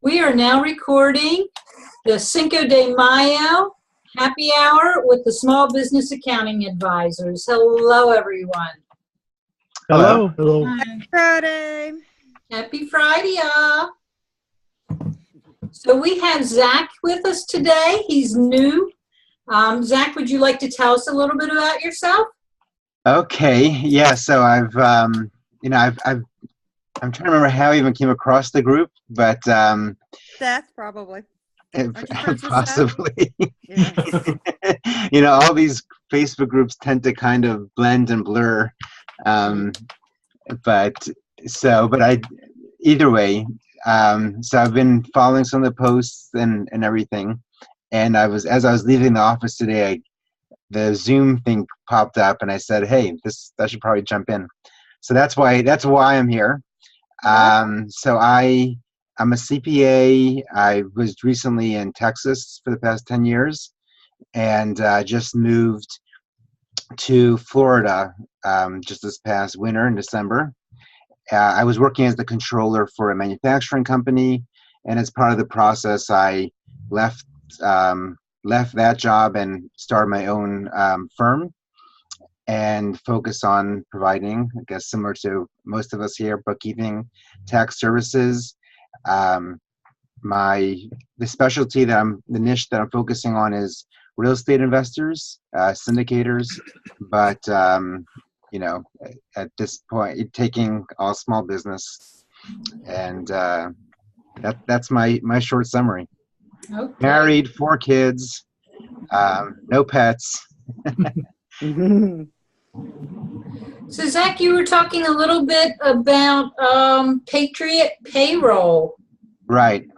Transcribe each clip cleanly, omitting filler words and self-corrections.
We are now recording the Cinco de Mayo happy hour with the Small Business Accounting Advisors. Hello, everyone. Hello. Hello. Happy Friday. Happy Friday, y'all. So we have Zach with us today. He's new. Zach, would you like to tell us a little bit about yourself? Okay. Yeah. So I'm trying to remember how I even came across the group, but Seth, probably. possibly. Yeah. All these Facebook groups tend to kind of blend and blur. Either way. So I've been following some of the posts and everything, and as I was leaving the office today, the Zoom thing popped up, and I said, "Hey, I should probably jump in." So that's why I'm here. So I'm a CPA. I was recently in Texas for the past 10 years, and just moved to Florida just this past winter in December. I was working as the controller for a manufacturing company, and as part of the process, I left that job and started my own firm and focus on providing, I guess similar to most of us here, bookkeeping, tax services. The niche that I'm focusing on is real estate investors, syndicators, but at this point, taking all small business, and that's my short summary. Okay. Married, 4 kids, no pets. So Zach, you were talking a little bit about Patriot Payroll. Right.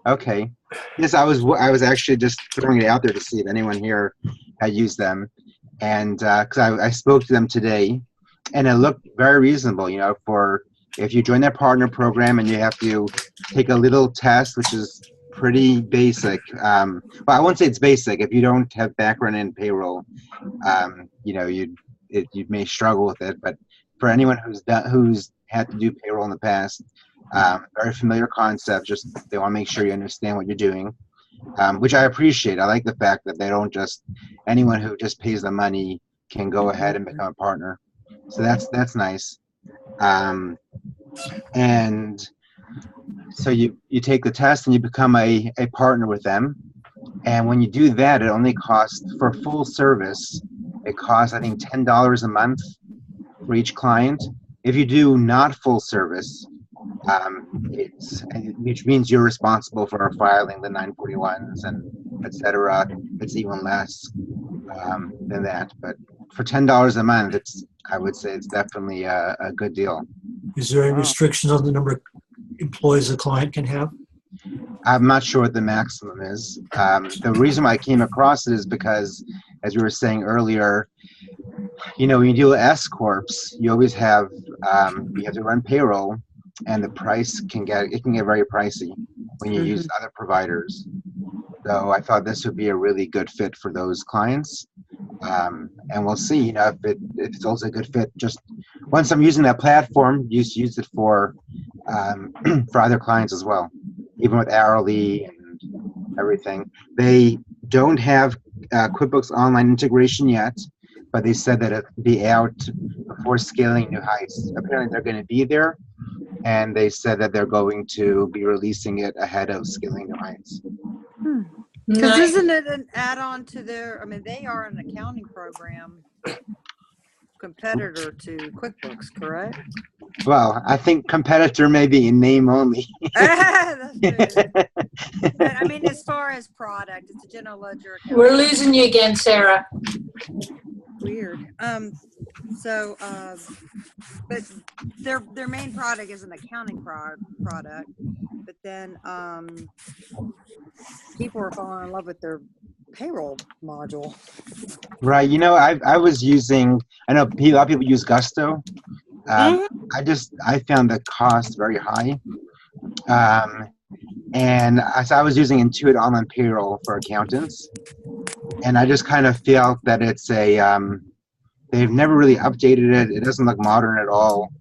Okay. Yes, I was actually just throwing it out there to see if anyone here had used them, and because I spoke to them today, and it looked very reasonable. For if you join their partner program and you have to take a little test, which is pretty basic. Well, I won't say it's basic. If you don't have background in payroll, you may struggle with it. But for anyone who's had to do payroll in the past, very familiar concept. Just they want to make sure you understand what you're doing, which I appreciate. I like the fact that they don't just anyone who just pays the money can go ahead and become a partner. So that's nice. And so you take the test and you become a partner with them. And when you do that, it only costs, for full service, it costs, I think, $10 a month for each client. If you do not full service, which means you're responsible for filing the 941s and etc. It's even less than that. But for $10 a month, I would say it's definitely a good deal. Is there any restrictions on the number of employees a client can have? I'm not sure what the maximum is. The reason why I came across it is because, as we were saying earlier, when you deal with S corps, you always have you have to run payroll, and the price can get very pricey when you use other providers. So I thought this would be a really good fit for those clients, and we'll see. If it's also a good fit. Just once I'm using that platform, use it for other clients as well, even with hourly and everything. They don't have QuickBooks Online integration yet, but they said that it'll be out before Scaling New Heights. Apparently, they're going to be there, and they said that they're going to be releasing it ahead of Scaling New Heights. Because isn't it an add-on to they are an accounting program competitor to QuickBooks, correct? Well, I think competitor may be in name only. That's true. But as far as product, it's a general ledger account. We're losing you again, Sarah. Weird. But their main product is an accounting product, but then people are falling in love with their payroll module. Right. I was using. I know a lot of people use Gusto. I found the cost very high, and so I was using Intuit Online Payroll for accountants, and I just kind of felt that it's they've never really updated it. It doesn't look modern at all.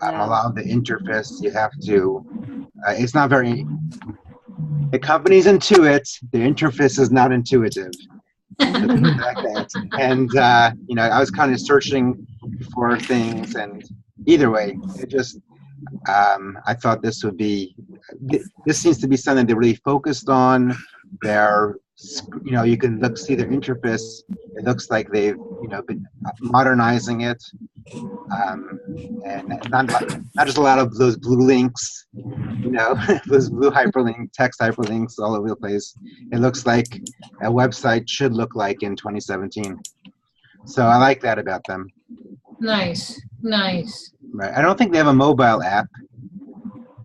A lot of the interface you have to. It's not very The company's intuit. The interface is not intuitive. Like that. And you know, I was kind of searching for things, and either way, it just I thought this would be. This seems to be something they're really focused on. They're, you know, you can see their interface. It looks like they've, you know, been modernizing it, and not just a lot of those blue links, you know, those blue hyperlink text hyperlinks all over the place. It looks like a website should look like in 2017. So I like that about them. Nice, nice. Right. I don't think they have a mobile app,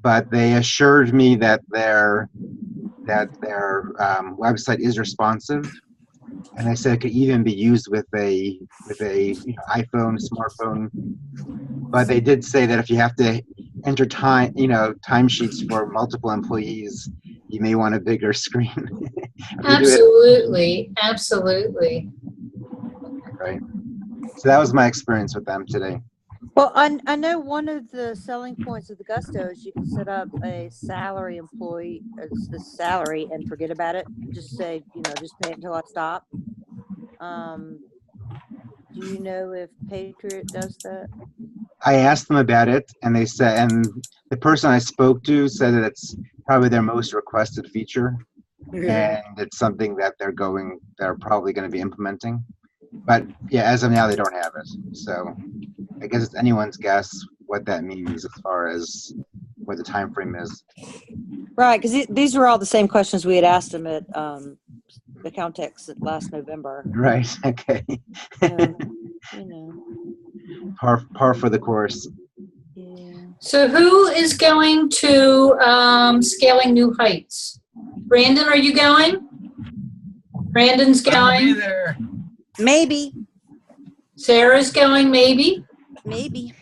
but they assured me that their website is responsive, and they said it could even be used with a you know, iPhone, smartphone. But they did say that if you have to enter time, you know, timesheets for multiple employees, you may want a bigger screen. Absolutely, absolutely. Right. So that was my experience with them today. Well, I know one of the selling points of the Gusto is you can set up a salary employee as the salary and forget about it. Just say, you know, just pay it until I stop. Do you know if Patriot does that? I asked them about it, and they said, and the person I spoke to said that it's probably their most requested feature, and it's something that they're probably going to be implementing. But yeah, as of now, they don't have it. So I guess it's anyone's guess what that means as far as what the time frame is. Right, because these were all the same questions we had asked them at the Countex last November. Right. Okay. You know. Par for the course. Yeah. So who is going to Scaling New Heights? Brandon, are you going? Brandon's I'll be going. there. Maybe. Sarah's going, maybe. Maybe.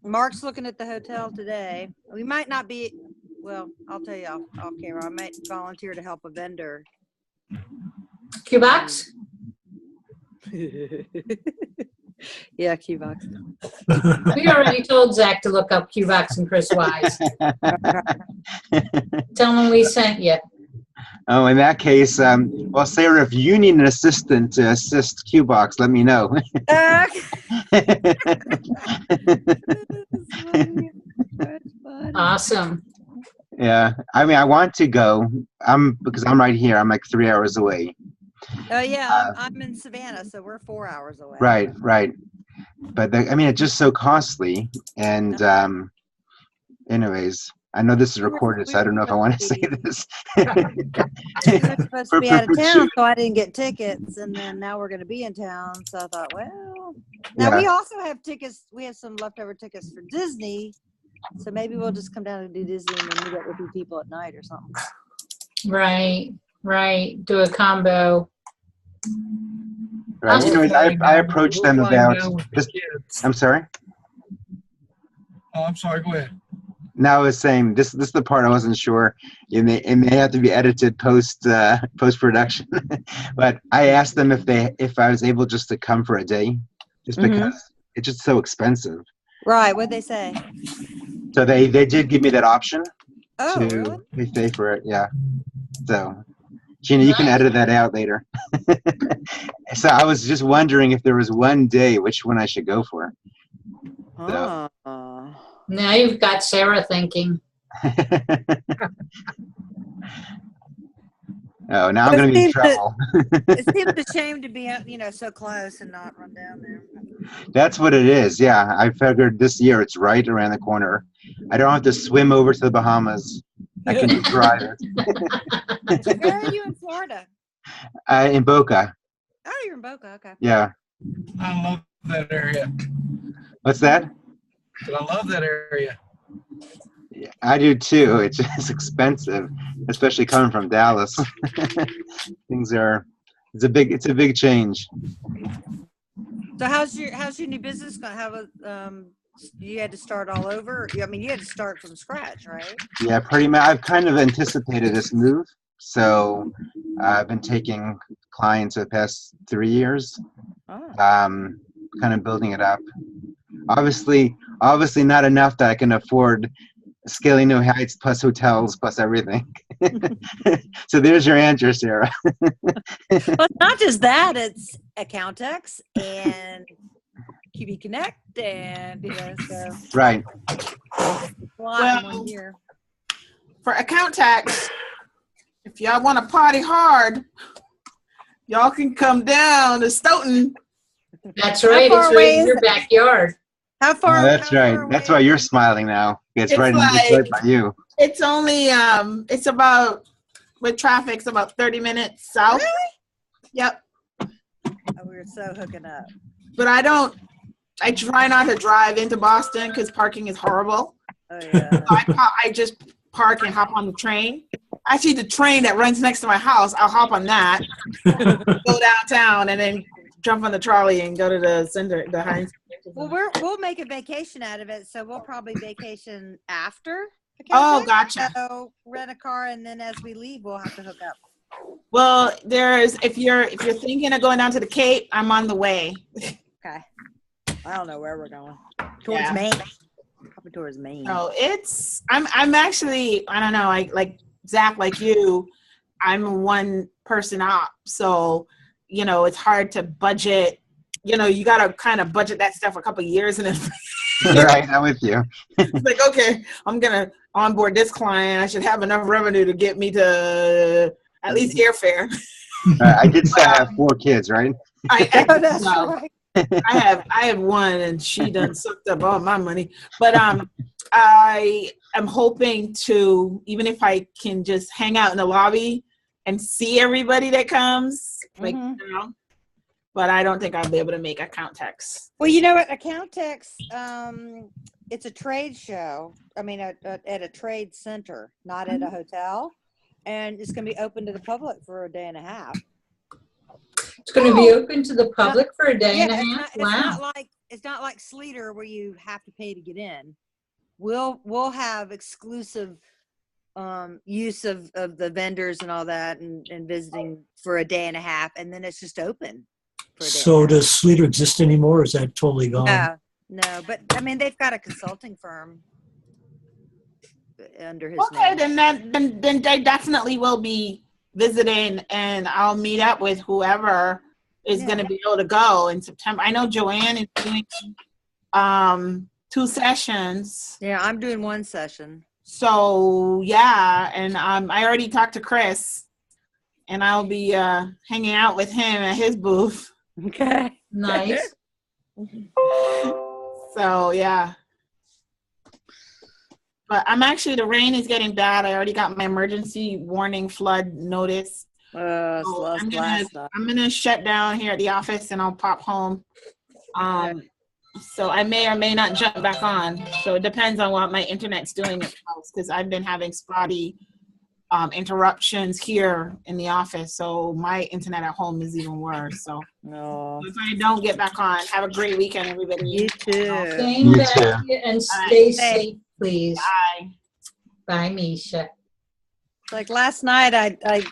Mark's looking at the hotel today. We might not be. Well, I'll tell you off camera. I might volunteer to help a vendor. Q-Box? Yeah, Q-Box. We already told Zach to look up Q-Box and Chris Wise. Tell him we sent you. Oh, in that case, well, Sarah, if you need an assistant to assist Q-Box, let me know. Awesome. Yeah, I mean, I want to go. Because I'm right here. I'm like 3 hours away. Oh yeah, I'm in Savannah, so we're 4 hours away. Right, right. But I mean, it's just so costly. And anyways, I know this is recorded, so I don't know if I want to say this. We were supposed to be out of town, so I didn't get tickets, and then now we're going to be in town. So I thought, well, now Yeah. we also have tickets. We have some leftover tickets for Disney, so maybe we'll just come down and do Disney and then meet up with you people at night or something. Right, right. Do a combo. Right. Anyways, I approached them about this. I'm sorry. Oh, I'm sorry. Go ahead. No, I was saying this is the part I wasn't sure. It may have to be edited post production. But I asked them if I was able just to come for a day, just because it's just so expensive. Right. What'd they say? So they did give me that option Oh, really? to pay for it. Yeah. So Gina, you can edit that out later. So I was just wondering if there was one day, which one I should go for. So. Now you've got Sarah thinking. Oh, now I'm going to be in trouble. It seems a shame to be, so close and not run down there. That's what it is. Yeah, I figured this year it's right around the corner. I don't have to swim over to the Bahamas. I can just drive it. Where are you in Florida? In Boca. Oh, you're in Boca. Okay. Yeah. I love that area. What's that? I love that area. Yeah, I do too. It's just expensive, especially coming from Dallas. It's a big change. So how's your new business going? You had to start all over? I mean, you had to start from scratch, right? Yeah, pretty much. I've kind of anticipated this move, so I've been taking clients for the past 3 years, kind of building it up. Obviously not enough that I can afford Scaling New Heights plus hotels plus everything. So there's your answer, Sarah. Well, it's not just that, it's Accountex and QB Connect and, so Right. a lot in 1 year. For account tax, if y'all want to party hard, y'all can come down to Stoughton. That's right. far It's away right in is your it? backyard. How far? Oh, that's how right. far That's away why is you're it? smiling now. It's It's right, it's like- right by you. It's only it's about, with traffic, it's about 30 minutes south. Really? Yep. Oh, we were so hooking up. But I try not to drive into Boston because parking is horrible. Oh yeah. So I just park and hop on the train. Actually, the train that runs next to my house, I'll hop on that, go downtown, and then jump on the trolley and go to the center, the Heinz. Well, we'll make a vacation out of it, so we'll probably vacation after. Oh, Accountex. gotcha. So rent a car, and then as we leave, we'll have to hook up. Well, if you're thinking of going down to the Cape, I'm on the way. Okay. I don't know where we're going. Towards Yeah. Maine. Probably towards Maine. Oh, I'm actually, I don't know, like Zach, like you, I'm a one person op. So, it's hard to budget. You got to kind of budget that stuff a couple of years and then Right, I'm with you. it's like, okay, I'm going to onboard this client. I should have enough revenue to get me to at least airfare. I did say I have 4 kids, right? Oh, that's no. right. I have one, and she done sucked up all my money. But I am hoping to, even if I can just hang out in the lobby and see everybody that comes, but I don't think I'll be able to make account tax. Well, you know what? Accountex, it's a trade show. I mean, at a trade center, not at a hotel. And it's going to be open to the public for a day and a half. It's going to be open to the public for a day and a half. Wow. It's not like Sleater where you have to pay to get in. We'll have exclusive use of the vendors and all that and visiting for a day and a half, and then it's just open for a day. So does Sleater exist anymore, or is that totally gone? No, but I mean they've got a consulting firm under his Okay, name. then they definitely will be visiting, and I'll meet up with whoever is going to be able to go in September. I know Joanne is doing 2 sessions. Yeah, I'm doing 1 session. So yeah, and I already talked to Chris, and I'll be hanging out with him at his booth. Okay. Nice. So yeah. But the rain is getting bad. I already got my emergency warning flood notice. So I'm gonna shut down here at the office and I'll pop home. So I may or may not jump back on. So it depends on what my internet's doing at the house, because I've been having spotty interruptions here in the office. So my internet at home is even worse. So if I don't get back on, have a great weekend, everybody. You too. Same You back too. to you, and stay safe, please. Bye. Bye, Misha. Like last night, I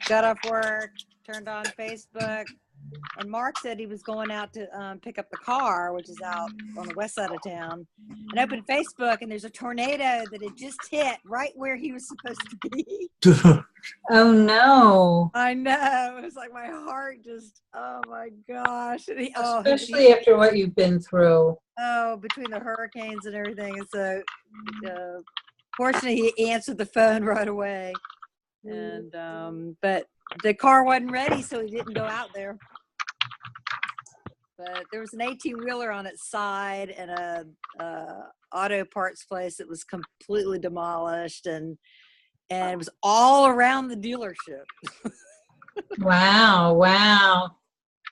got off work, turned on Facebook, and Mark said he was going out to pick up the car, which is out on the west side of town, and opened Facebook, and there's a tornado that had just hit right where he was supposed to be. Oh, no. I know. It was like my heart just, oh my gosh. And Especially after what you've been through. between the hurricanes and everything. And so, fortunately, he answered the phone right away. And, but the car wasn't ready, so he didn't go out there. But there was an 18-wheeler on its side and a auto parts place that was completely demolished, and it was all around the dealership. Wow.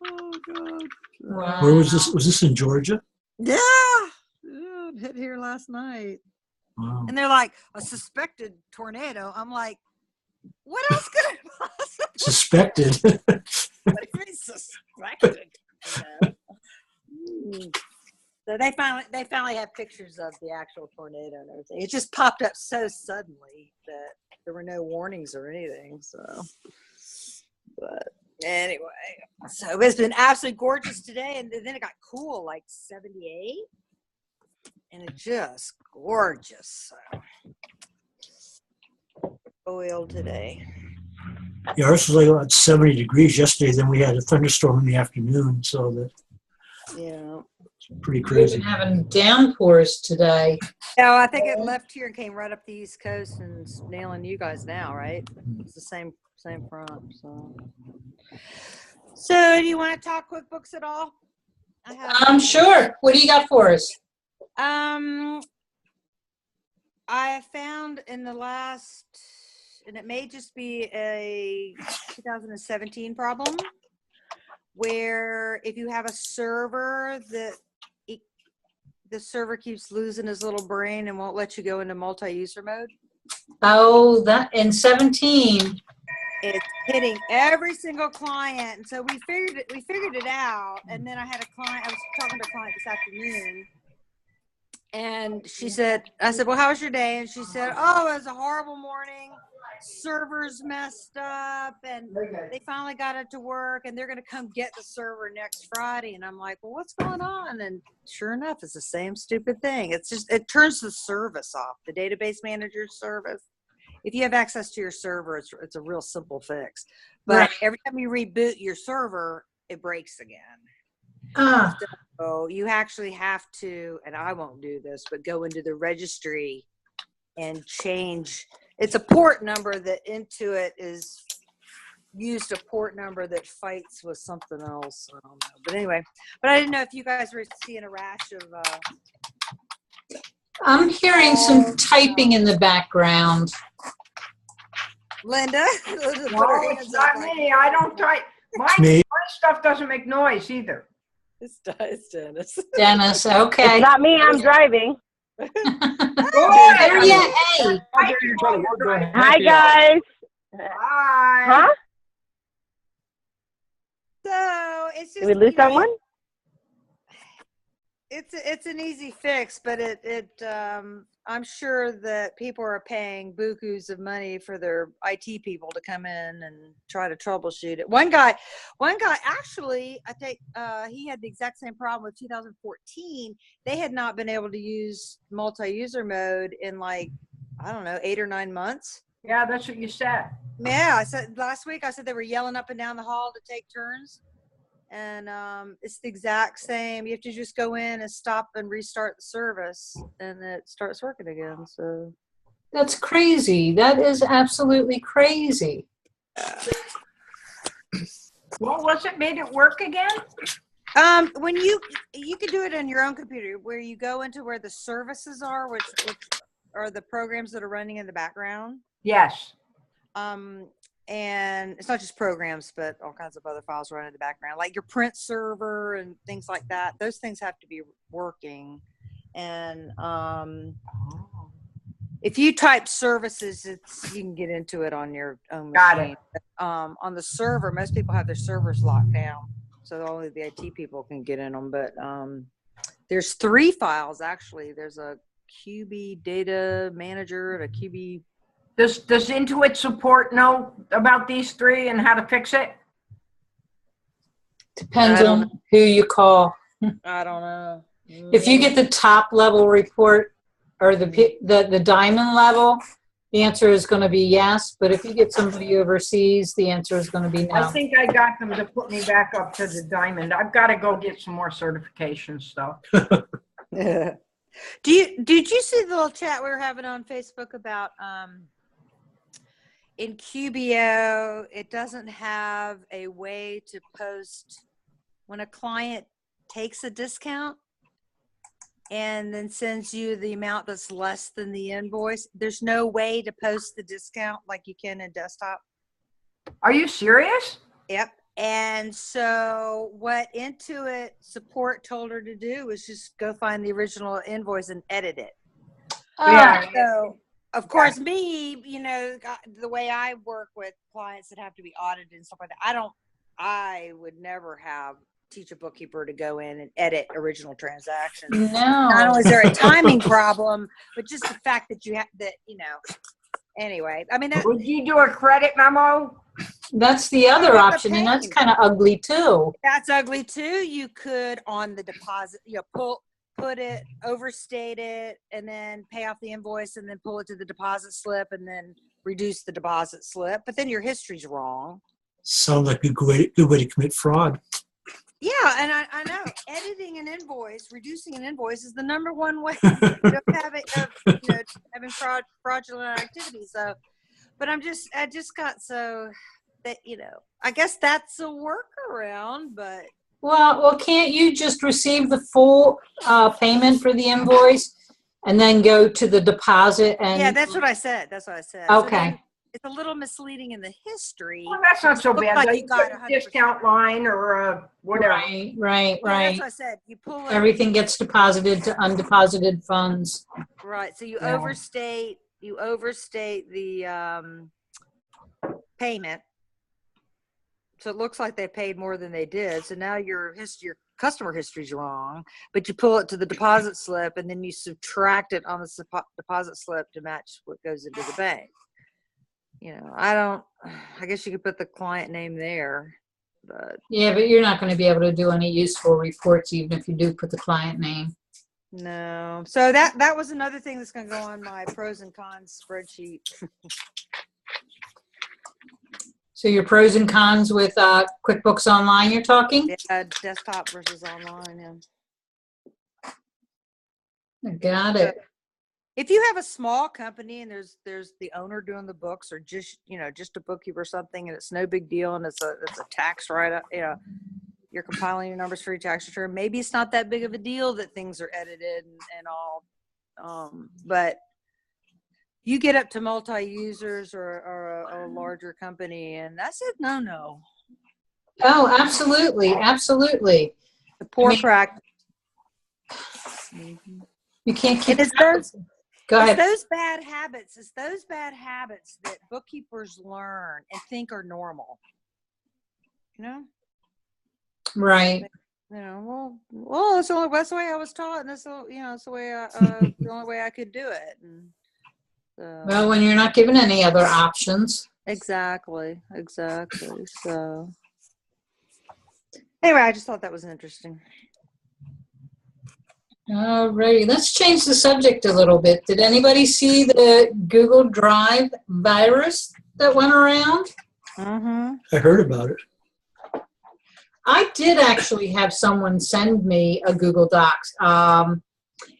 Oh God! Wow. Where was this? Was this in Georgia? Yeah, it hit here last night. Wow. And they're like, a suspected tornado. I'm like, what else could it possibly? Suspected. What do you mean suspected? So they finally have pictures of the actual tornado and everything. It just popped up so suddenly that there were no warnings or anything. So, but anyway, so it's been absolutely gorgeous today, and then it got cool, like 78, and it's just gorgeous. So. oil today. Yeah, ours was like about 70 degrees yesterday. Then we had a thunderstorm in the afternoon, so that's Yeah. pretty We've crazy. been having downpours today. No, I think it left here and came right up the East Coast and it's nailing you guys now, right? It's the same front. So do you want to talk QuickBooks at all? I have. Sure. What do you got for us? I found in the last, and it may just be a 2017 problem, where if you have a server that the server keeps losing his little brain and won't let you go into multi-user mode. Oh, that in 17. It's hitting every single client, and so we figured it out. And then I had a client. I was talking to a client this afternoon, and she said, "I said, well, how was your day?" And she said, "Oh, it was a horrible morning. Servers messed up, and they finally got it to work, and they're going to come get the server next Friday." And I'm like, "Well, what's going on?" And sure enough, it's the same stupid thing. It's just it turns the service off, the database manager's service. If you have access to your server, it's a real simple fix. But Right. every time you reboot your server, it breaks again. Ah, So you actually have to, and I won't do this, but go into the registry and change. It's a port number that Intuit is used a port number that fights with something else. I don't know. But anyway, but I didn't know if you guys were seeing a rash of. I'm hearing some typing in the background. Linda. No, it's not me. I don't type. My me. stuff doesn't make noise either. It's Dennis. Dennis, okay. It's not me. I'm driving. There you, hey. Hi, guys. Hi. Huh? So it's just. Did we lose someone? It's an easy fix, but I'm sure that people are paying bukus of money for their IT people to come in and try to troubleshoot it. One guy actually, I think he had the exact same problem with 2014. They had not been able to use multi-user mode in like, I don't know, 8 or 9 months. Yeah, that's what you said. Yeah, I said last week, I said they were yelling up and down the hall to take turns. And it's the exact same. You have to just go in and stop and restart the service, and it starts working again. So That's crazy. That is absolutely crazy. What was it made it work again? when you can do it on your own computer, where you go into where the services are, which are the programs that are running in the background. Yes. And it's not just programs, but all kinds of other files running in the background, like your print server and things like that. Those things have to be working. And if you type services, you can get into it on your own machine. Got it. On the server, most people have their servers locked down, so only the IT people can get in them. But there's 3 files actually. There's a QB data manager and a QB. Does Intuit support know about these 3 and how to fix it? Depends on who you call. I don't know. If you get the top level report or the diamond level, the answer is going to be yes. But if you get somebody overseas, the answer is going to be no. I think I got them to put me back up to the diamond. I've got to go get some more certification stuff. Did you see the little chat we were having on Facebook about in QBO, it doesn't have a way to post when a client takes a discount and then sends you the amount that's less than the invoice. There's no way to post the discount like you can in desktop. Are you serious? Yep. And so what Intuit support told her to do was just go find the original invoice and edit it. Yeah. So of course, me, the way I work with clients that have to be audited and stuff like that, I would never teach a bookkeeper to go in and edit original transactions. No. Not only is there a timing problem, but just the fact that you have anyway, I mean. Would you do a credit memo? That's the other option, and that's kind of ugly too. That's ugly too. You could on the deposit, put it, overstate it, and then pay off the invoice, and then pull it to the deposit slip, and then reduce the deposit slip, but then your history's wrong. Sounds like a good way to commit fraud. Yeah, and I know editing an invoice, reducing an invoice is the number one way of having fraudulent activity. So, but I just got so that, I guess that's a workaround, but. Well, can't you just receive the full payment for the invoice and then go to the deposit and? Yeah, that's what I said. Okay. So it's a little misleading in the history. Well, that's not so bad. Like Like you got a discount line or whatever. Right. Yeah, that's what I said. You pull it. Everything gets deposited to undeposited funds. Right. So you Yeah. overstate the payment. So it looks like they paid more than they did. So now your customer history is wrong, but you pull it to the deposit slip and then you subtract it on the deposit slip to match what goes into the bank. I guess you could put the client name there, but. Yeah, but you're not going to be able to do any useful reports even if you do put the client name. No. So that was another thing that's going to go on my pros and cons spreadsheet. So your pros and cons with QuickBooks Online you're talking? Yeah, desktop versus online. Yeah. I got it. If you have a small company and there's the owner doing the books or just a bookkeeper or something and it's no big deal and it's a tax write-up, you're compiling your numbers for your tax return, maybe it's not that big of a deal that things are edited and all, but you get up to multi-users or a larger company and that's a no. Oh, absolutely. The poor practice. You can't keep It's those, Go ahead. It's those bad habits that bookkeepers learn and think are normal. Right. Well, that's the way I was taught, and that's it's the way the only way I could do it. And so, Well, when you're not given any other options. Exactly. So anyway, I just thought that was interesting. Alrighty, let's change the subject a little bit. Did anybody see the Google Drive virus that went around? Mm-hmm. I heard about it. I did actually have someone send me a Google Docs.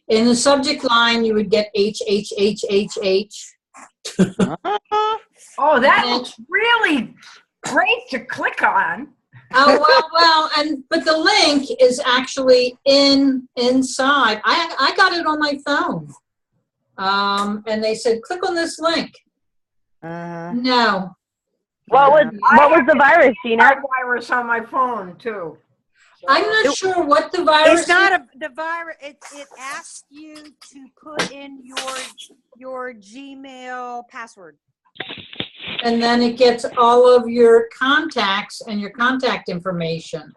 In the subject line, you would get HHHHH. Oh, that looks really great to click on. But the link is actually inside. I got it on my phone. And they said, click on this link. No. What was the virus, Gina? I have a virus on my phone too. So. I'm not sure what the virus It's not the virus. It asks you to put in your Gmail password. And then it gets all of your contacts and your contact information.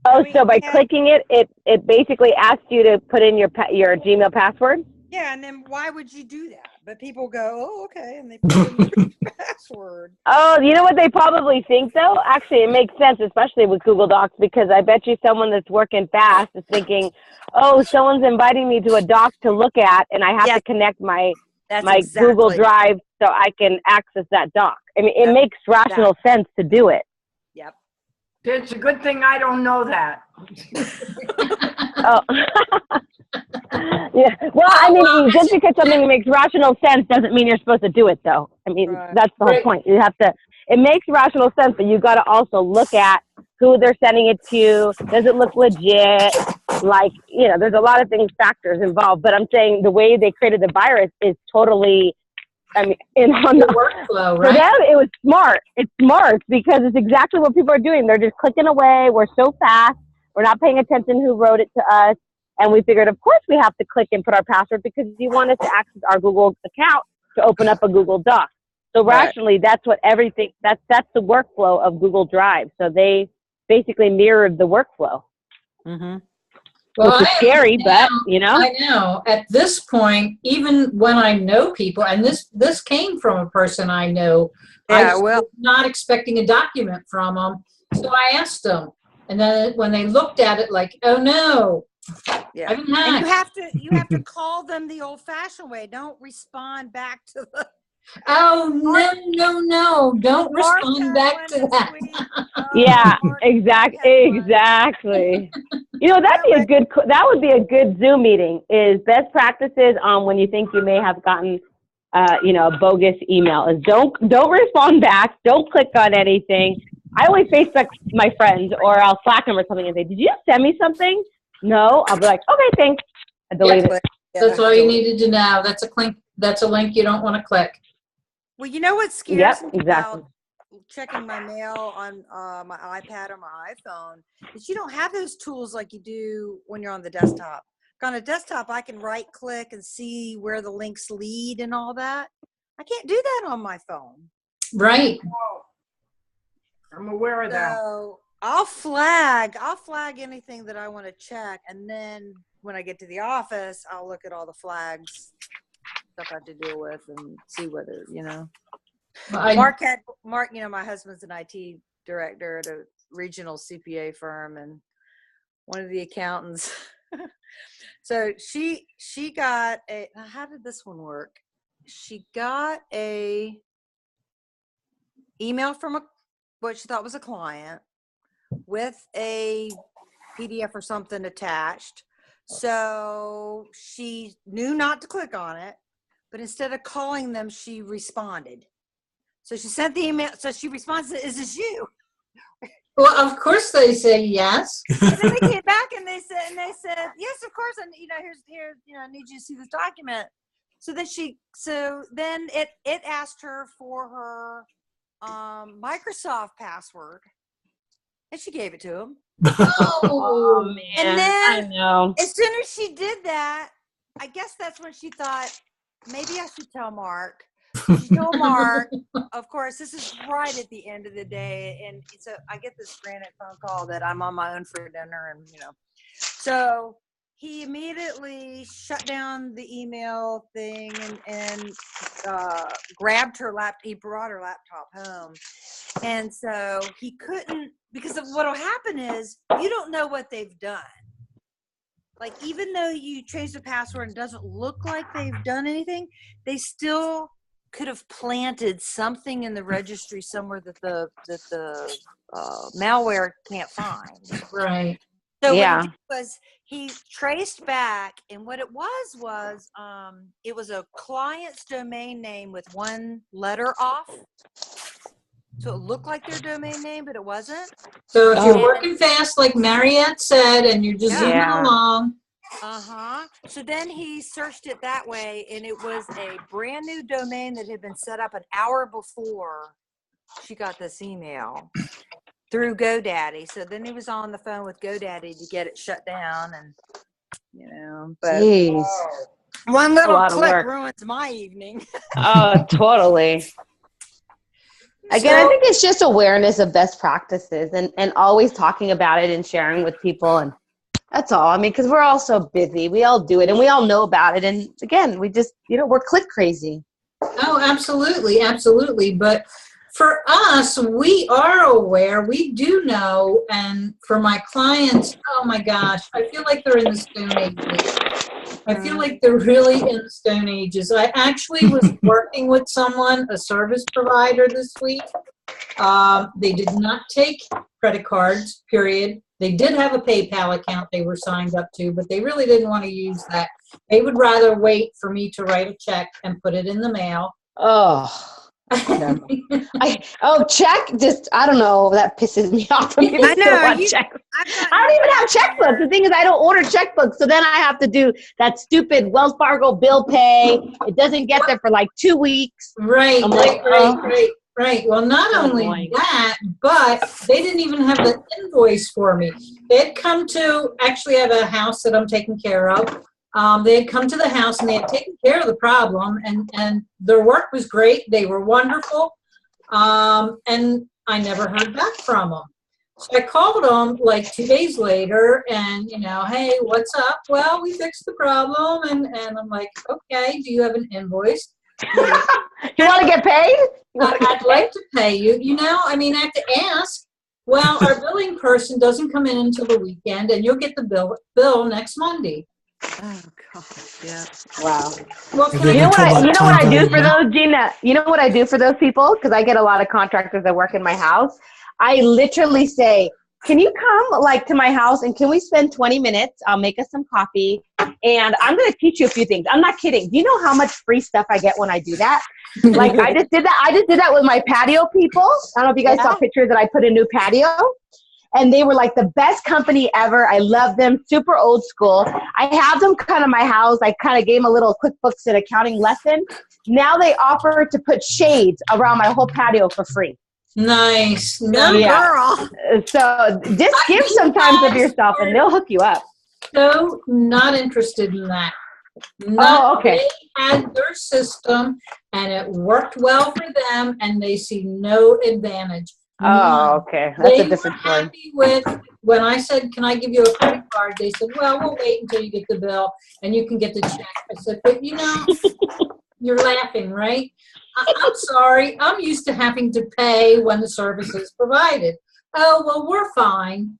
Oh, so by clicking it, it basically asks you to put in your Gmail password? Yeah, and then why would you do that? But people go, oh, okay, and they put in their password. Oh, you know what they probably think, though? Actually, it makes sense, especially with Google Docs, because I bet you someone that's working fast is thinking, oh, someone's inviting me to a doc to look at, and I have to connect my Google Drive so I can access that doc. I mean, it makes rational sense to do it. Yep. It's a good thing I don't know that. Oh. Yeah. Well, I mean, just because something makes rational sense doesn't mean you're supposed to do it, though. I mean, that's the whole point. You have to. It makes rational sense, but you got to also look at who they're sending it to. Does it look legit? Like, there's a lot of factors involved. But I'm saying the way they created the virus is totally. I mean, on the workflow, right? For them, it was smart. It's smart because it's exactly what people are doing. They're just clicking away. We're so fast. We're not paying attention who wrote it to us. And we figured, of course, we have to click and put our password because you want us to access our Google account to open up a Google Doc. So rationally, that's what everything, that's the workflow of Google Drive. So they basically mirrored the workflow. Mm-hmm. Well, which is scary, but, I know. At this point, even when I know people, and this came from a person I know, I was not expecting a document from them. So I asked them. And then when they looked at it like, oh, no, Yeah. I've been And hacked. you have to call them the old fashioned way. Don't respond back to the Oh, no. Don't Mark respond had back one to this that. week. Oh, Yeah, Mark had one. exactly. You know, that'd be a good, that would be a good Zoom meeting, is best practices on when you think you may have gotten, you know, a bogus email. Is don't respond back. Don't click on anything. I always Facebook my friends, or I'll Slack them or something and say, did you just send me something? No. I'll be like, okay, thanks. I delete it. That's all you needed to know. That's a link you don't want to click. Well, you know what scares Yep, me exactly. about checking my mail on my iPad or my iPhone is you don't have those tools like you do when you're on the desktop. On a desktop, I can right click and see where the links lead and all that. I can't do that on my phone. Right. I'm aware of that. So I'll flag anything that I want to check, and then when I get to the office, I'll look at all the flags, stuff I have to deal with, and see whether, you know. Mark, you know, my husband's an IT director at a regional CPA firm, and one of the accountants. So she got a, how did this one work? She got a email from what she thought was a client with a PDF or something attached. So she knew not to click on it, but instead of calling them, she responded. So she sent the email. So she responds, "Is this you?" Well, of course they say yes. And then they came back and they said, "Yes, of course. And you know, here's, you know, I need you to see this document." So then it asked her for her Microsoft password, and she gave it to him. Oh man, And then I know. as soon as she did that, I guess that's when she thought, maybe I should tell Mark. She told Mark. Of course, this is right at the end of the day, and so I get this frantic phone call that I'm on my own for dinner, and you know, so he immediately shut down the email thing and grabbed her laptop. He brought her laptop home, and so he couldn't, because of what'll happen is you don't know what they've done. Like, even though you change the password and it doesn't look like they've done anything, they still could have planted something in the registry somewhere that the malware can't find. Right. So Yeah. what he did was he traced back, and what it was it was a client's domain name with one letter off. So it looked like their domain name, but it wasn't. So if you're working fast, like Mariette said, and you're just zooming along. So then he searched it that way, and it was a brand new domain that had been set up an hour before she got this email through GoDaddy. So then he was on the phone with GoDaddy to get it shut down, and you know, but Jeez. one little click work. ruins my evening. Oh, totally. Again, I think it's just awareness of best practices and always talking about it and sharing with people, and that's all. I mean, because we're all so busy. We all do it, and we all know about it. And again, we just, you know, we're click crazy. Oh, absolutely. Absolutely. But for us, we are aware. We do know. And for my clients, oh my gosh, I feel like they're in the Stone Ages. I feel like they're really in the Stone Ages. I actually was working with someone, a service provider this week. They did not take credit cards, period. They did have a PayPal account they were signed up to, but they really didn't want to use that. They would rather wait for me to write a check and put it in the mail. Oh. Check, just, I don't know, that pisses me off when people still want checks. I don't even have checkbooks. The thing is, I don't order checkbooks, so then I have to do that stupid Wells Fargo bill pay. It doesn't get there for like 2 weeks. Right. Well, not only annoying. that, but they didn't even have the invoice for me. They had come to, actually I have a house that I'm taking care of. They had come to the house and they had taken care of the problem, and their work was great. They were wonderful. And I never heard back from them. So I called them like 2 days later and, you know, hey, what's up? Well, we fixed the problem. And I'm like, okay, do you have an invoice? You want to get paid? I'd like to pay you. You know, I mean, I have to ask. Well, our billing person doesn't come in until the weekend, and you'll get the bill next Monday. Oh God, yeah. Wow. Well, Have can they You I know been what told I, about you know time what I value do of for money? those, Gina? You know what I do for those people? Because I get a lot of contractors that work in my house. I literally say, can you come like to my house and can we spend 20 minutes? I'll make us some coffee and I'm going to teach you a few things. I'm not kidding. Do you know how much free stuff I get when I do that? Like I just did that. I just did that with my patio people. I don't know if you guys saw pictures that I put a new patio. And they were like the best company ever. I love them. Super old school. I have them come to my house. I kind of gave them a little QuickBooks and accounting lesson. Now they offer to put shades around my whole patio for free. Nice. Good No, Yeah. girl. So just give some times of yourself and they'll hook you up. so not interested in that. Oh, okay. They had their system and it worked well for them and they see no advantage. None. Oh, okay. That's They a different were story. happy with, when I said, can I give you a credit card? They said, well, we'll wait until you get the bill and you can get the check. I said, but you know, you're laughing, right? I'm sorry. I'm used to having to pay when the service is provided. Oh, well, we're fine.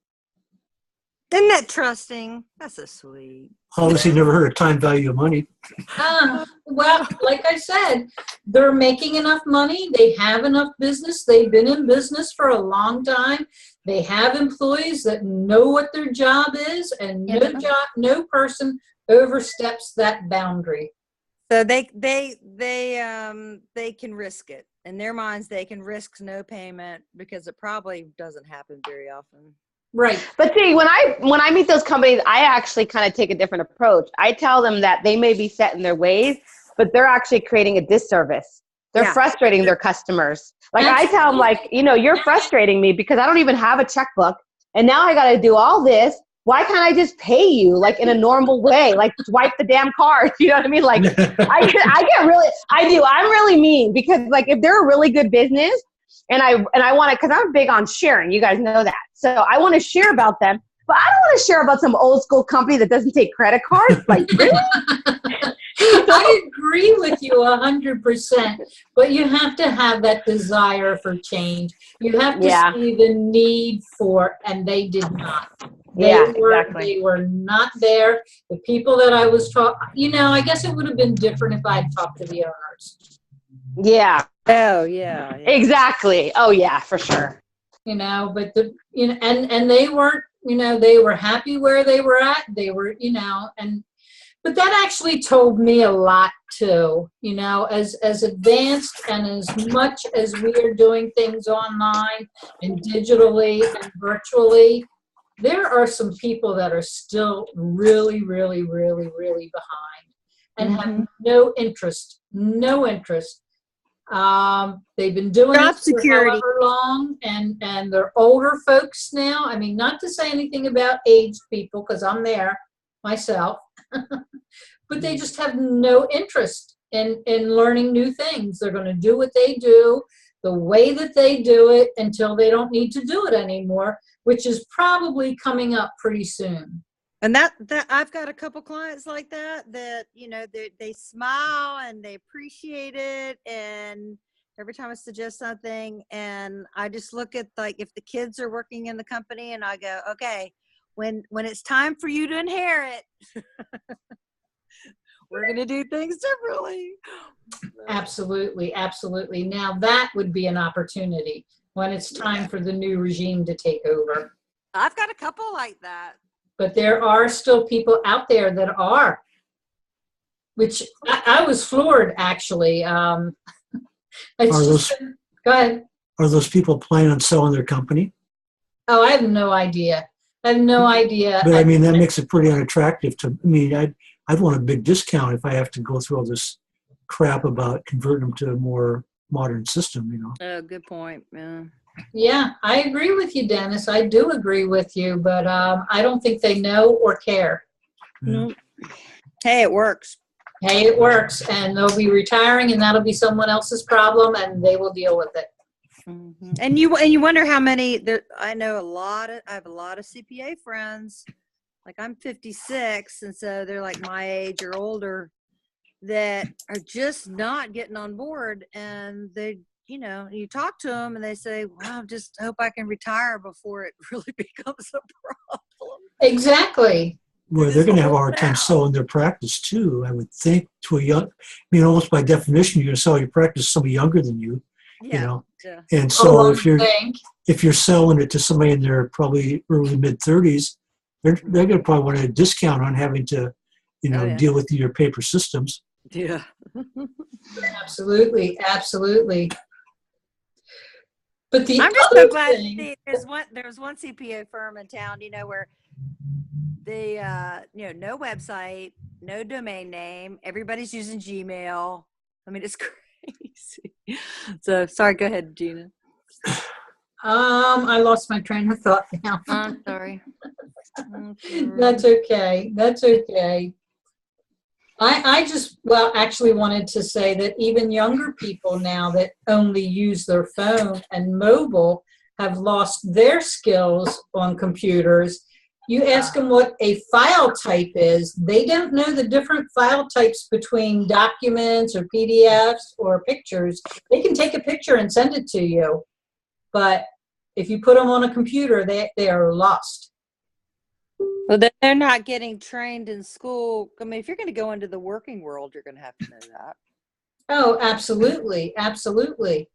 Isn't that trusting? That's so sweet. Obviously, never heard of time value of money. Well, like I said, they're making enough money. They have enough business. They've been in business for a long time. They have employees that know what their job is, and no person oversteps that boundary. So they can risk it. In their minds, they can risk no payment because it probably doesn't happen very often. Right. But see, when I meet those companies, I actually kind of take a different approach. I tell them that they may be set in their ways, but they're actually creating a disservice. They're frustrating their customers. Like I tell them, like, you know, you're frustrating me because I don't even have a checkbook, and now I got to do all this. Why can't I just pay you like in a normal way? Like swipe the damn card. You know what I mean? Like I get really, I do. I'm really mean because like if they're a really good business and I want to, cause I'm big on sharing. You guys know that. So I want to share about them, but I don't want to share about some old school company that doesn't take credit cards. Like really? I agree with you 100%, but you have to have that desire for change. You have to see the need for, and they did not. They were not there. The people that I was talking, you know, I guess it would have been different if I had talked to the owners. Yeah. Oh yeah. Exactly. Oh yeah, for sure. You know, but and they weren't, you know, they were happy where they were at. They were, you know, but that actually told me a lot too, you know, as advanced and as much as we are doing things online and digitally and virtually, there are some people that are still really, really, really, really behind and have no interest. They've been doing it for however long, and they're older folks now. I mean, not to say anything about aged people, because I'm there myself, but they just have no interest in learning new things. They're going to do what they do the way that they do it until they don't need to do it anymore, which is probably coming up pretty soon. And that I've got a couple clients like that, you know, they smile and they appreciate it. And every time I suggest something, and I just look at like if the kids are working in the company and I go, okay, when it's time for you to inherit, we're going to do things differently. Absolutely. Absolutely. Now that would be an opportunity when it's time for the new regime to take over. I've got a couple like that. But there are still people out there that are, which I was floored, actually. Go ahead. Are those people planning on selling their company? Oh, I have no idea. I have no idea. But I mean, that makes it pretty unattractive to me. I'd want a big discount if I have to go through all this crap about converting them to a more modern system, you know. Oh, good point. Yeah. Yeah, I agree with you, Dennis. I do agree with you, but I don't think they know or care. No. Hey, it works. Hey, it works, and they'll be retiring, and that'll be someone else's problem, and they will deal with it. Mm-hmm. And you wonder how many there. I know I have a lot of CPA friends. Like I'm 56, and so they're like my age or older. that are just not getting on board, and they, you know, you talk to them and they say, "Well, I just hope I can retire before it really becomes a problem." Exactly. Well, they're going to have a hard time selling their practice too, I would think, to a young, I mean, almost by definition, you're going to sell your practice to somebody younger than you, you know. Yeah. And so Oh, if you're selling it to somebody in their probably early mid-30s, they're going to probably want a discount on having to, you know, deal with your paper systems. Yeah. Absolutely, absolutely. But the I'm just other so glad to thing, see there's one CPA firm in town, you know, where they, you know, no website, no domain name, everybody's using Gmail. I mean, it's crazy. So sorry, go ahead, Gina. I lost my train of thought now. I'm sorry. That's okay. That's okay. I just, well, actually wanted to say that even younger people now that only use their phone and mobile have lost their skills on computers. You ask them what a file type is, they don't know the different file types between documents or PDFs or pictures. They can take a picture and send it to you, but if you put them on a computer, they are lost. Well, they're not getting trained in school. I mean, if you're going to go into the working world, you're going to have to know that. Oh, absolutely, absolutely.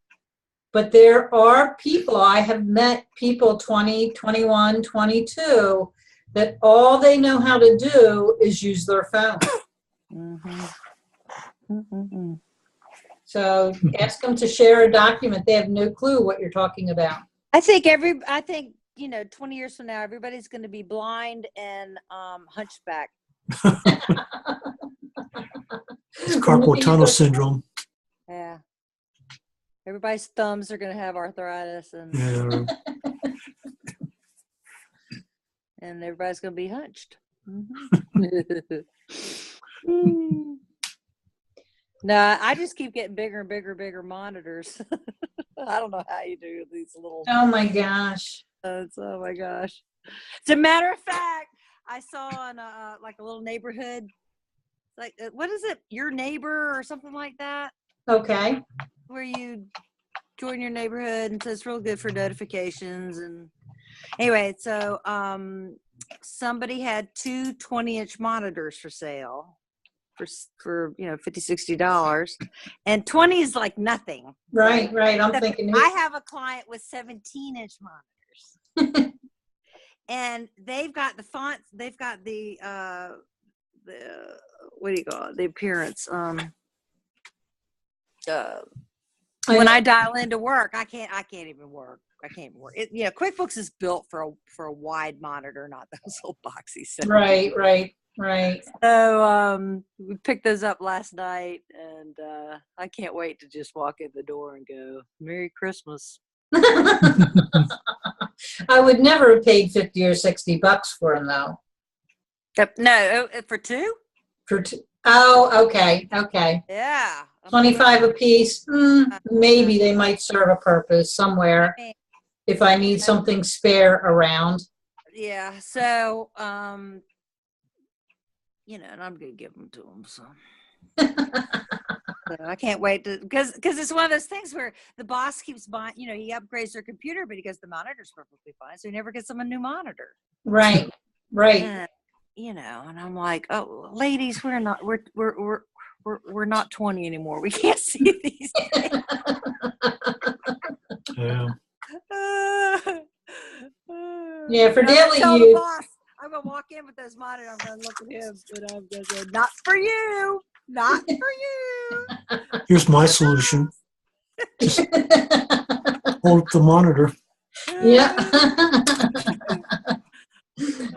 But there are people, I have met people 20, 21, 22, that all they know how to do is use their phone. Mm-hmm. So ask them to share a document. They have no clue what you're talking about. I think you know, 20 years from now, everybody's going to be blind and hunchback. It's carpal tunnel syndrome. Yeah. Everybody's thumbs are going to have arthritis, and and everybody's going to be hunched. No, I just keep getting bigger and bigger monitors. I don't know how you do these little. Oh my gosh. Oh my gosh. As a matter of fact, I saw in like a little neighborhood, like what is it? Your Neighbor or something like that. Okay. Where you join your neighborhood, and so it's real good for notifications. And anyway, so somebody had two 20-inch monitors for sale for you know, $50-$60, and 20 is like nothing. Right. I'm thinking. I have a client with 17-inch monitors. And they've got the fonts, they've got the what do you call it? The appearance. When I dial into work, I can't even work. I can't work. You know, QuickBooks is built for a wide monitor, not those little boxy. Right. So we picked those up last night, and I can't wait to just walk in the door and go, "Merry Christmas." I would never have paid $50 or $60 for them, though. No, for two? For two. Oh, okay. Yeah. 25 a piece. Maybe they might serve a purpose somewhere if I need something spare around. Yeah. So, you know, and I'm going to give them to them. So. So I can't wait to, because it's one of those things where the boss keeps buying, you know, he upgrades their computer, but he goes, the monitor's perfectly fine, so he never gets them a new monitor. Right. And, you know, and I'm like, oh, ladies, we're not 20 anymore. We can't see these things. Yeah, for daily tell use. The boss, I'm gonna walk in with those monitors. I'm gonna look at him, but I'm gonna say, not for you. Not for you. Here's my solution. Just hold up the monitor. Yeah.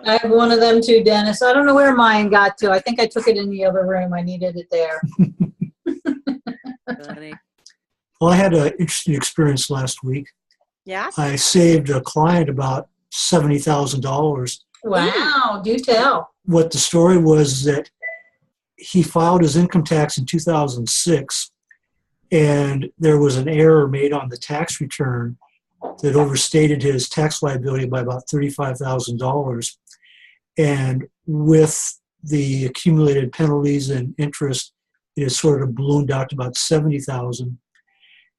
I have one of them too, Dennis. I don't know where mine got to. I think I took it in the other room. I needed it there. Funny. Well, I had an interesting experience last week. Yeah. I saved a client about $70,000. Wow, do tell. What the story was that he filed his income tax in 2006, and there was an error made on the tax return that overstated his tax liability by about $35,000. And with the accumulated penalties and interest, it had sort of ballooned out to about 70,000.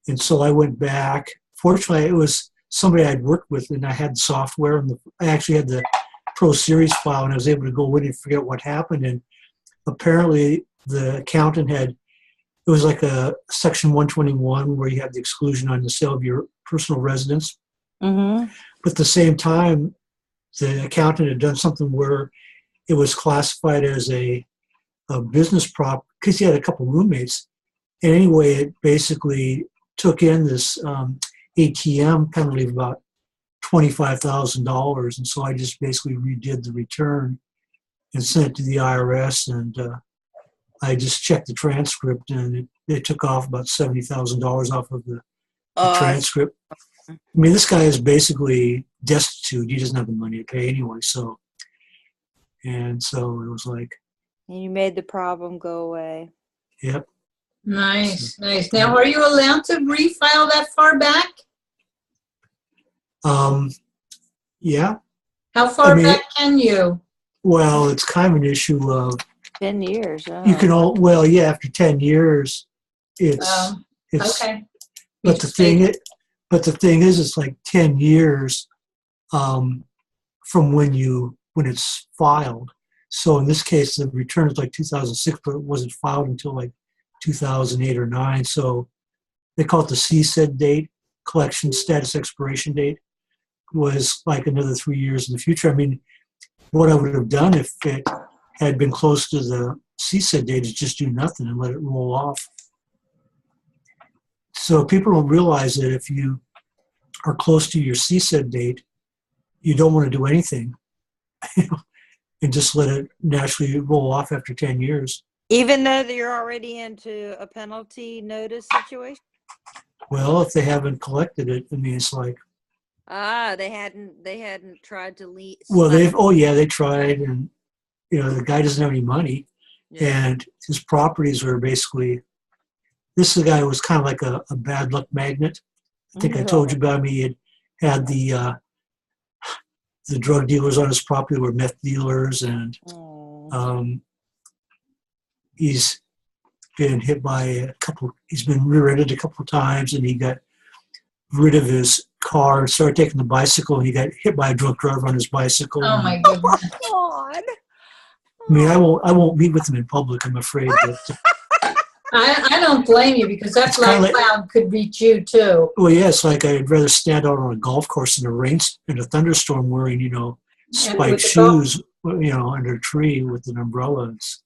And so I went back. Fortunately, it was somebody I'd worked with, and I had the software, and I actually had the Pro Series file, and I was able to go in and figure out what happened. And apparently, the accountant had, it was like a Section 121 where you have the exclusion on the sale of your personal residence. Mm-hmm. But at the same time, the accountant had done something where it was classified as a business prop because he had a couple roommates. And anyway, it basically took in this ATM penalty of about $25,000. And so I just basically redid the return and sent it to the IRS. And I just checked the transcript, and it took off about $70,000 off of the transcript. I mean, this guy is basically destitute. He doesn't have the money to pay anyway. So it was like. And you made the problem go away. Yep. Nice, nice. Now, are you allowed to refile that far back? Yeah. How far back can you? Well, it's kind of an issue of 10 years. Oh. you can after 10 years, it's okay. But the thing is, it's like 10 years from when it's filed. So in this case, the return is like 2006, but it wasn't filed until like 2008 or 9. So they call it the CSED date, collection status expiration date, was like another 3 years in the future. I mean, what I would have done if it had been close to the CSED date is just do nothing and let it roll off. So people don't realize that if you are close to your CSED date, you don't want to do anything and just let it naturally roll off after 10 years. Even though you're already into a penalty notice situation? Well, if they haven't collected it, I mean, it's like. They hadn't tried to leave. Well, they tried, and the guy doesn't have any money, and his properties were basically. This guy was kind of like a bad luck magnet. I think I told you about him. He had the drug dealers on his property were meth dealers, and he's been hit by he's been rear-ended a couple of times, and he got rid of his car and started taking the bicycle, and he got hit by a drunk driver on his bicycle. Oh my goodness. God. I mean, I won't meet with him in public, I'm afraid. But, I don't blame you, because that black cloud could reach you too. Well, yeah, it's like I'd rather stand out on a golf course in a thunderstorm wearing, spiked shoes, under a tree with an umbrella. It's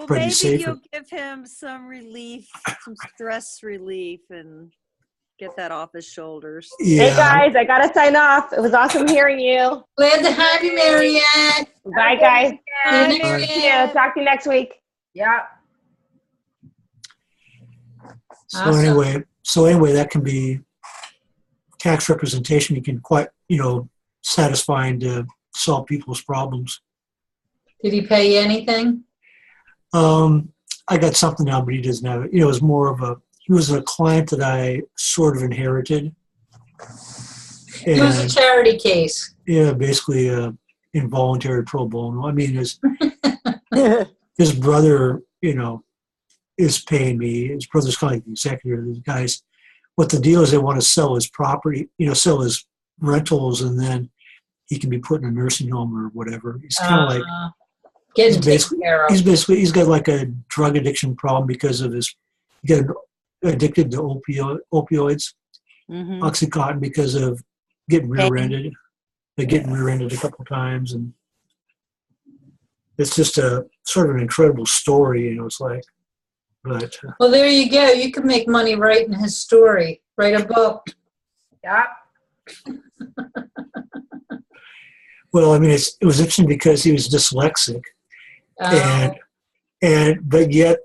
pretty maybe safer. You'll give him some relief, some stress relief, and get that off his shoulders. Yeah. Hey guys, I gotta sign off. It was awesome hearing you. Glad to have you, Marianne. Bye, guys. Bye, See you. Talk to you next week. Yeah. So anyway, that can be tax representation. You can quite, satisfying to solve people's problems. Did he pay you anything? I got something now, but he doesn't have it. It was more of he was a client that I sort of inherited. It was a charity case. Yeah, basically involuntary pro bono. I mean, his brother, is paying me. His brother's kind of like the executor. These guys, what the deal is, they want to sell his property, sell his rentals, and then he can be put in a nursing home or whatever. He's kind of like getting taken care of. He's got like a drug addiction problem because of he got addicted to opioids, Oxycontin, because of getting rear-ended. Getting rear-ended a couple times, and it's just a sort of an incredible story. It's like. But, well, there you go. You can make money writing his story. Write a book. Yeah. Well, I mean, it was interesting because he was dyslexic, but yet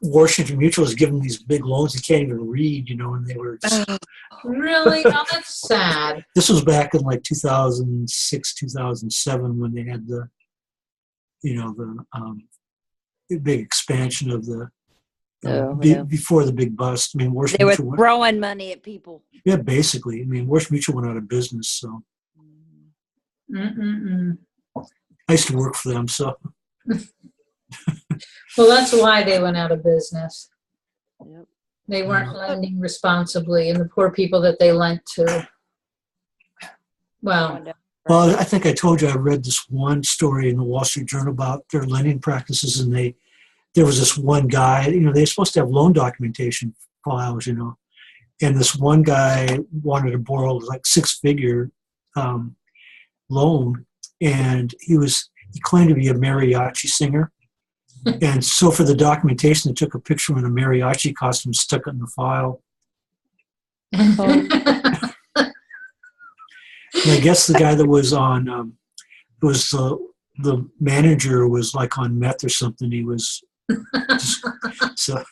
Washington Mutual has given these big loans he can't even read. And they were just, really. Oh, that's sad. This was back in like 2006, 2007 when they had the big expansion of the. Before the big bust. I mean, they were throwing money at people. Yeah, basically. I mean, Washington Mutual went out of business, so. I used to work for them, so. Well, that's why they went out of business. Yep. They weren't lending responsibly, and the poor people that they lent to. Wow. Well, I think I told you I read this one story in the Wall Street Journal about their lending practices, and there was this one guy. They're supposed to have loan documentation files, and this one guy wanted to borrow like six-figure loan, and he claimed to be a mariachi singer. And so for the documentation, they took a picture in a mariachi costume, stuck it in the file. And I guess the guy that was on, was the manager was like on meth or something. He was so.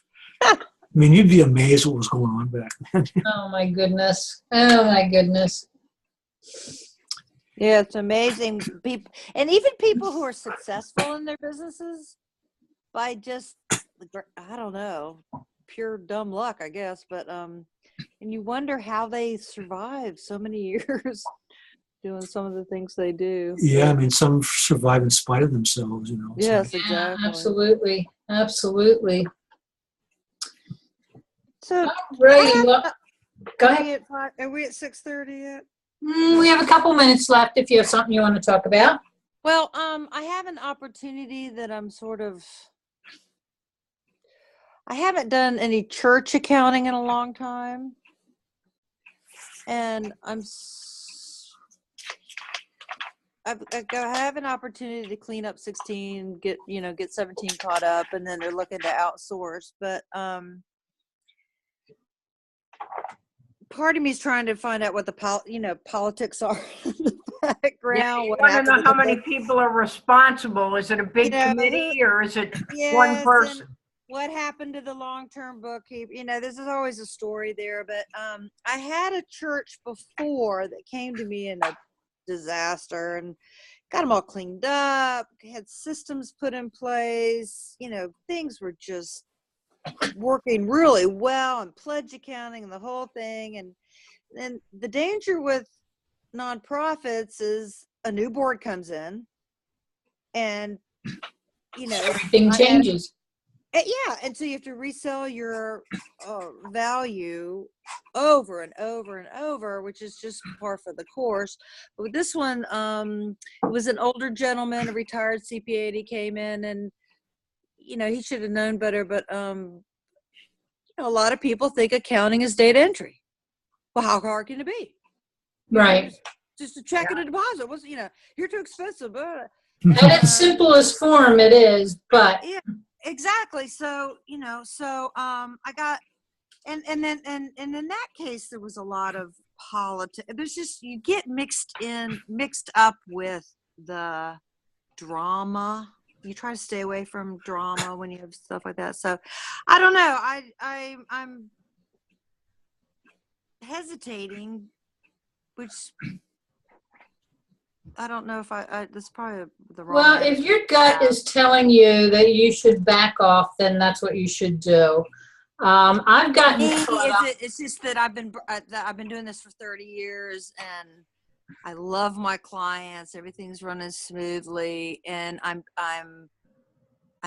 I mean, you'd be amazed what was going on back then. Oh my goodness! Oh my goodness! Yeah, it's amazing. People, and even people who are successful in their businesses by just, I don't know, pure dumb luck, I guess. But and you wonder how they survive so many years doing some of the things they do. Yeah, I mean, some survive in spite of themselves, Yes, like, exactly. Absolutely, absolutely. So, Right. Well, go ahead. Are we at 6:30 yet? We have a couple minutes left if you have something you want to talk about. Well, I have an opportunity that I haven't done any church accounting in a long time. And I have an opportunity to clean up 16, get 17 caught up, and then they're looking to outsource. But part of me is trying to find out what the politics are in the background. You want to know how many people are responsible? Is it a big committee or is it one person? What happened to the long-term bookkeeping? This is always a story there. But I had a church before that came to me in a disaster and got them all cleaned up, had systems put in place. Things were just working really well, and pledge accounting and the whole thing. And then the danger with nonprofits is a new board comes in and everything changes. Yeah, and so you have to resell your value over and over and over, which is just par for the course. But with this one, it was an older gentleman, a retired CPA, and he came in, and he should have known better. But a lot of people think accounting is data entry. Well, how hard can it be? Right. Just a check and a deposit. What's you're too expensive. At its simplest form, it is, but yeah. Exactly. So, I got, and in that case, there was a lot of politics. There's just, you get mixed up with the drama. You try to stay away from drama when you have stuff like that. So I don't know. I'm hesitating, which I don't know if that's probably the wrong. Well, if your gut is telling you that you should back off, then that's what you should do. I've gotten it's just that I've been doing this for 30 years, and I love my clients. Everything's running smoothly, and I'm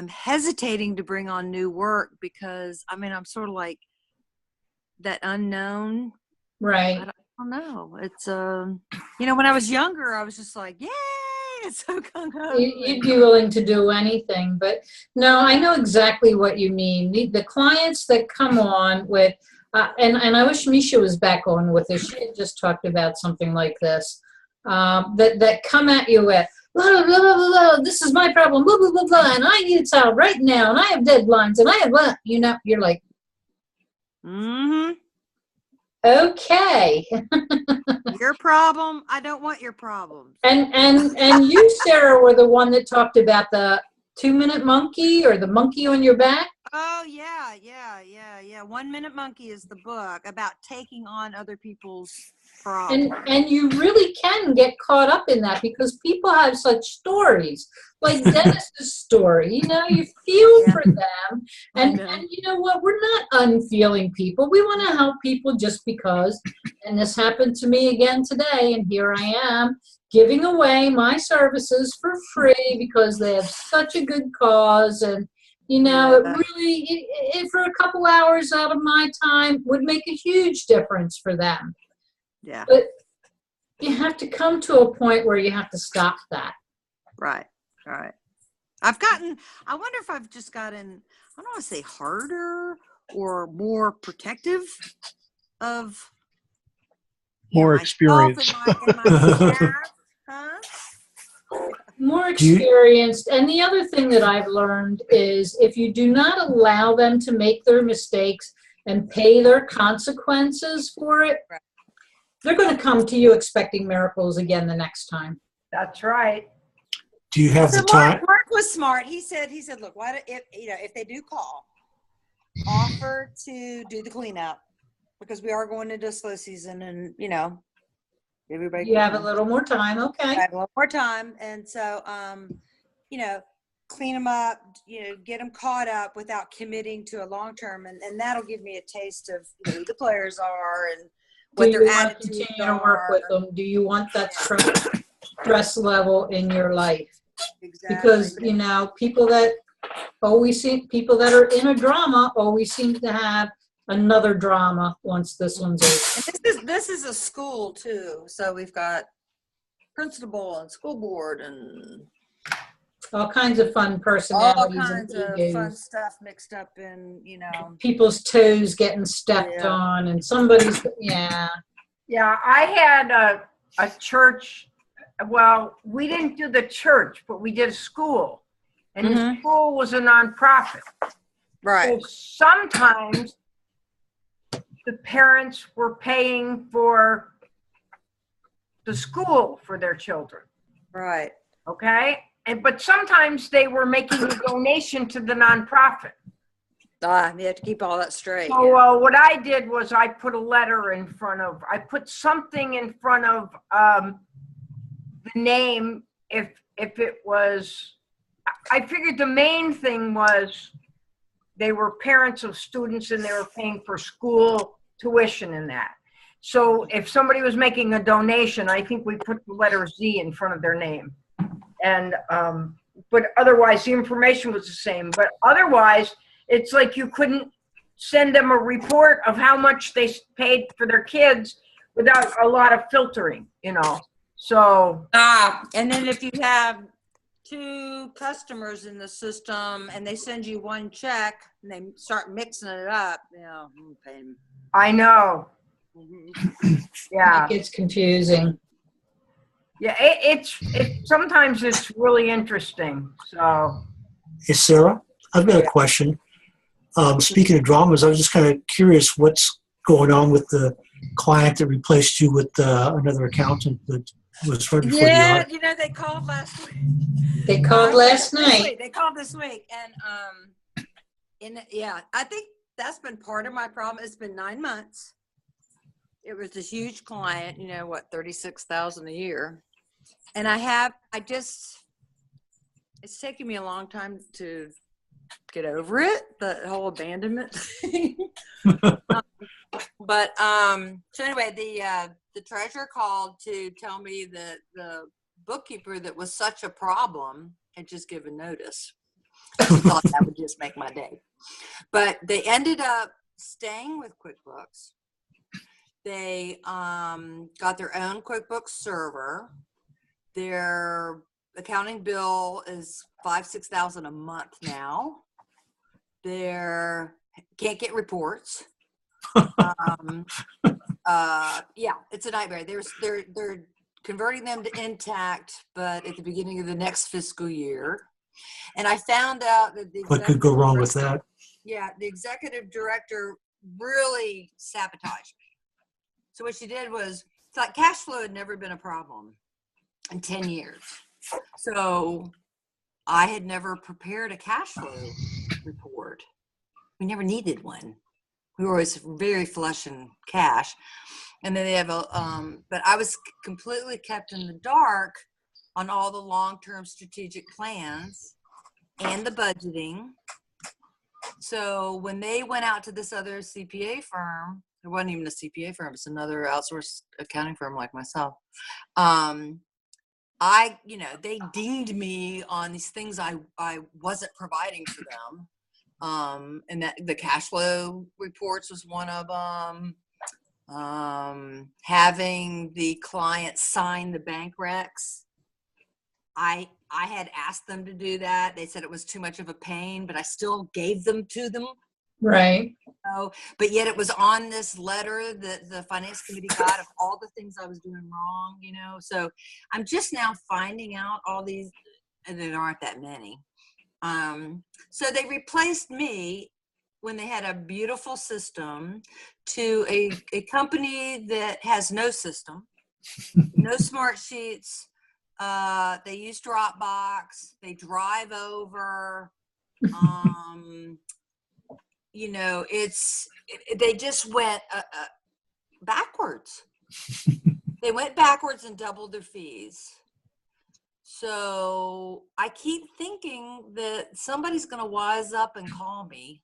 hesitating to bring on new work because I'm sort of like that unknown. Right. I don't know. It's when I was younger, I was just like, yay, it's so gung-ho. You'd be willing to do anything, but no, I know exactly what you mean. The clients that come on with, and I wish Misha was back on with us. She had just talked about something like this, that come at you with, blah, blah, blah, blah, blah, this is my problem, blah, blah, blah, blah, and I need it solved right now, and I have deadlines, and I have, blah, you're like, mm-hmm. Okay. Your problem. I don't want your problems. And you, Sarah, were the one that talked about the 2-minute monkey or the monkey on your back. Oh yeah. 1 Minute Monkey is the book about taking on other people's problems. And you really can get caught up in that because people have such stories, like Dennis's story. You feel for them, and you know what? We're not unfeeling people. We want to help people just because, And this happened to me again today, and here I am giving away my services for free because they have such a good cause. And, you know, it really, it for a couple hours out of my time would make a huge difference for them. Yeah. But you have to come to a point where you have to stop that. Right. Right. I wonder if I've just gotten, I don't want to say harder or more protective of more experience. in my staff, huh? More experienced. And the other thing that I've learned is if you do not allow them to make their mistakes and pay their consequences for it, they're going to come to you expecting miracles again the next time. That's right. Do you have the time? Mark was smart. He said, look, why if they do call, offer to do the cleanup because we are going into slow season and, you know, everybody. You have a little more time. Okay. I have a little more time. And so, you know, clean them up, you know, get them caught up without committing to a long-term. And that'll give me a taste of, you know, who the players are and what their attitudes are. Continue to work with them? Do you want that stress level in your life? Exactly. Because, you know, people that are in a drama always seem to have another drama once this one's over. And this is a school too. So we've got principal and school board and all kinds of fun personalities. All kinds and of fun stuff mixed up in, you know. People's toes getting stepped on and somebody's, Yeah, I had a church. Well, we didn't do the church, but we did a school. And the school was a nonprofit. Right. So sometimes the parents were paying for the school for their children. Right. Okay? But sometimes they were making a donation to the nonprofit. You have to keep all that straight. So what I did was I put something in front of the name if it was, I figured the main thing was they were parents of students and they were paying for school tuition in that. So if somebody was making a donation, I think we put the letter Z in front of their name. And, but otherwise the information was the same. But otherwise, it's like you couldn't send them a report of how much they paid for their kids without a lot of filtering, you know. So. And then if you have 2 customers in the system and they send you 1 check and they start mixing it up, you know, I know. Yeah. It gets confusing. Yeah, it's sometimes it's really interesting. So. Hey, Sarah, I've got a question. Speaking of dramas, I was just kind of curious what's going on with the client that replaced you with another accountant that was right before the audit. you know, they called last week. They called last night. They called this week. And I think that's been part of my problem. It's been 9 months. It was this huge client, you know, what, $36,000 a year. And it's taken me a long time to get over it, the whole abandonment thing. But so anyway, the treasurer called to tell me that the bookkeeper that was such a problem had just given notice. I thought that would just make my day. But they ended up staying with QuickBooks. They got their own QuickBooks server. Their accounting bill is $5,000-6,000 a month now. They can't get reports. It's a nightmare. They're converting them to Intact, but at the beginning of the next fiscal year. And I found out that what could go wrong with that? Yeah, the executive director really sabotaged me. So what she did was, it's like cash flow had never been a problem in 10 years. So I had never prepared a cash flow report. We never needed one. We were always very flush in cash. And then they have but I was completely kept in the dark on all the long-term strategic plans and the budgeting. So when they went out to this other CPA firm, it wasn't even a CPA firm. It's another outsourced accounting firm like myself. They dinged me on these things I wasn't providing for them. And that the cash flow reports was one of them. Having the client sign the bank recs. I had asked them to do that. They said it was too much of a pain, but I still gave them to them. Right. But yet it was on this letter that the finance committee got of all the things I was doing wrong, So I'm just now finding out all these, and there aren't that many. So they replaced me when they had a beautiful system to a company that has no system, no smart sheets. They use Dropbox. They drive over. They just went backwards. They went backwards and doubled their fees. So I keep thinking that somebody's going to wise up and call me.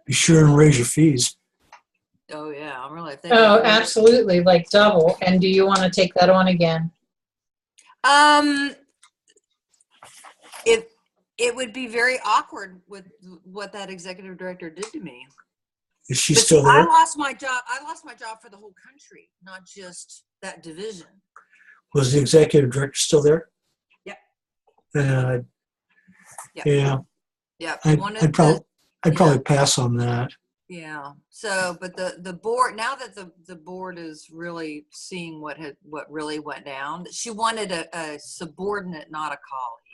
Be sure and raise your fees. Oh yeah, I'm really thinking. Oh, absolutely, like double. And do you want to take that on again? It would be very awkward with what that executive director did to me. Is she still there? I lost my job. I lost my job for the whole country, not just that division. Was the executive director still there? Yep. Yep. Yeah. Yeah. I'd probably pass on that. Yeah. So, but the board, now that the board is really seeing what really went down, she wanted a subordinate, not a colleague.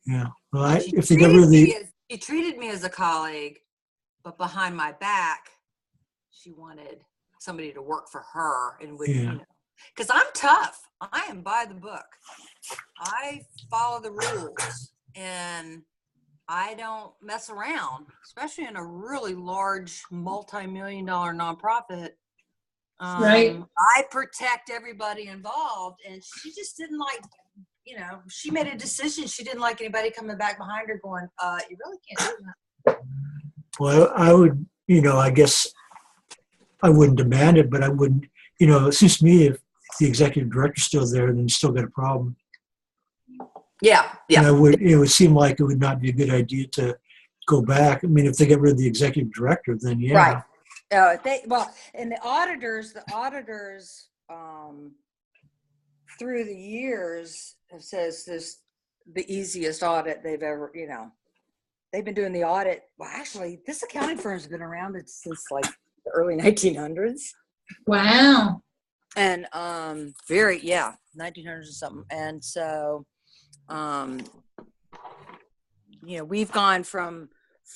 Yeah. Well, if they get rid of she treated me as a colleague, but behind my back, she wanted somebody to work for her and would, because I'm tough. I am by the book. I follow the rules and I don't mess around, especially in a really large multi-million-dollar nonprofit. Right. I protect everybody involved, and she just didn't like, she made a decision. She didn't like anybody coming back behind her going, you really can't do that. Well, I would, I guess I wouldn't demand it, but I wouldn't, it seems to me if the executive director's still there, then you still got a problem. Yeah. And it would seem like it would not be a good idea to go back. I mean, if they get rid of the executive director, then yeah. Right. And the auditors, through the years have says this the easiest audit they've ever, they've been doing the audit. Well, actually, this accounting firm's been around since like the early 1900s. Wow. And 1900s or something. And so, we've gone from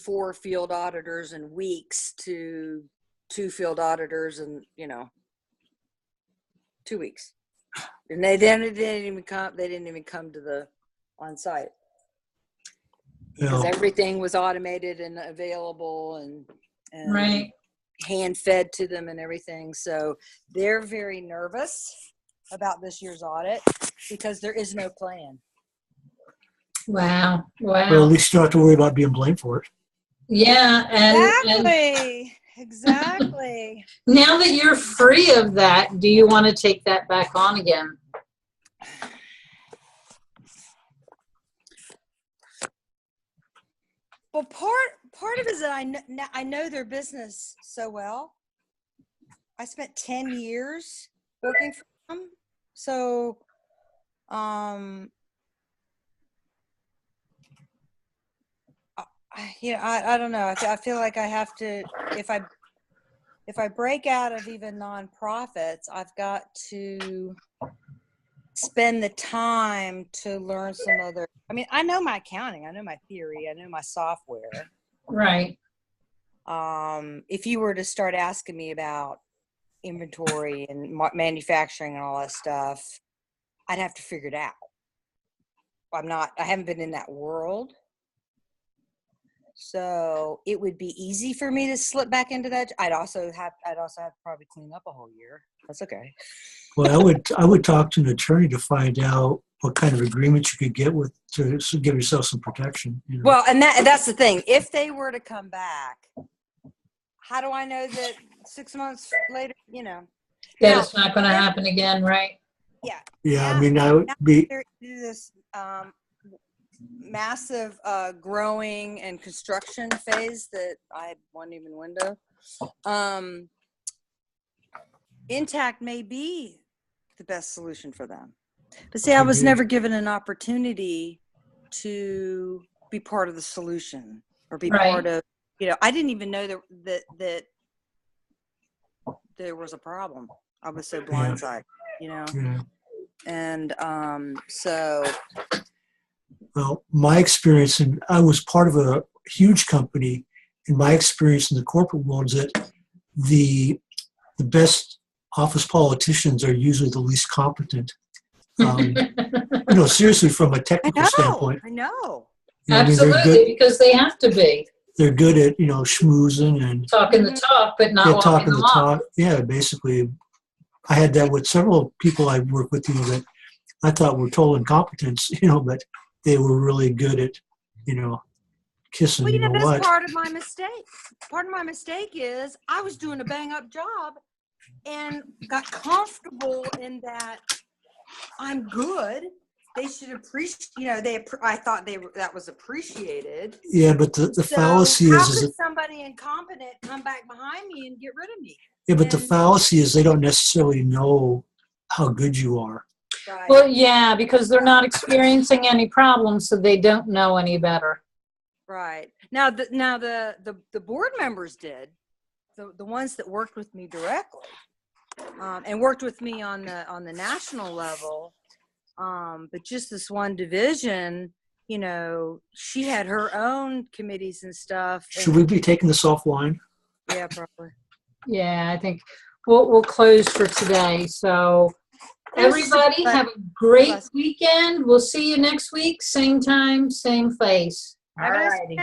4 field auditors in weeks to 2 field auditors in 2 weeks. And they didn't even come to the on site because everything was automated and available and right. hand fed to them and everything. So they're very nervous about this year's audit because there is no plan. Wow. Well, at least you don't have to worry about being blamed for it. Yeah. Exactly. Now that you're free of that, do you want to take that back on again? Well, part of it is that I know their business so well. I spent 10 years working for them. So, I don't know. I feel like I have to, if I break out of even nonprofits, I've got to spend the time to learn some other. I mean, I know my accounting, I know my theory, I know my software. Right. If you were to start asking me about inventory and manufacturing and all that stuff, I'd have to figure it out. I haven't been in that world. So it would be easy for me to slip back into that. I'd also have to probably clean up a whole year. That's okay. Well, I would talk to an attorney to find out what kind of agreements you could get to give yourself some protection. Well, and that's the thing. If they were to come back, how do I know that 6 months later, That Now, it's not going to happen again, right? yeah. Yeah, I Now- mean, I would now be, there is this massive growing and construction phase that I won't even window. Intact may be the best solution for them. But see, I was Agreed. never given an opportunity to be part of the solution or be Right. part of, I didn't even know that there was a problem. I was so blindsided, yeah. and so Well, my experience, and I was part of a huge company, and my experience in the corporate world is that the best office politicians are usually the least competent. Seriously, from a technical standpoint. I know. I mean, Absolutely, because they have to be they're good at, schmoozing and talking the talk, but not walking talking the the walk. talk. Yeah, basically, I had that with several people I work with, that I thought were total incompetents, but they were really good at, kissing, Well, that's what. part of my mistake. Part of my mistake is I was doing a bang up job and got comfortable in that I'm good. They should appreciate, I thought that was appreciated. Yeah, but the So fallacy how is could that, somebody incompetent come back behind me and get rid of me? yeah, but the And- fallacy is they don't necessarily know how good you are. Right. Well, yeah, because they're not experiencing any problems, so they don't know any better. Right. Now the board members did, the ones that worked with me directly, and worked with me on the national level. But just this one division, she had her own committees and stuff. Should we be taking this offline? Yeah, probably. Yeah, I think we'll close for today. So everybody have a great weekend. We'll see you next week, same time, same place. All righty.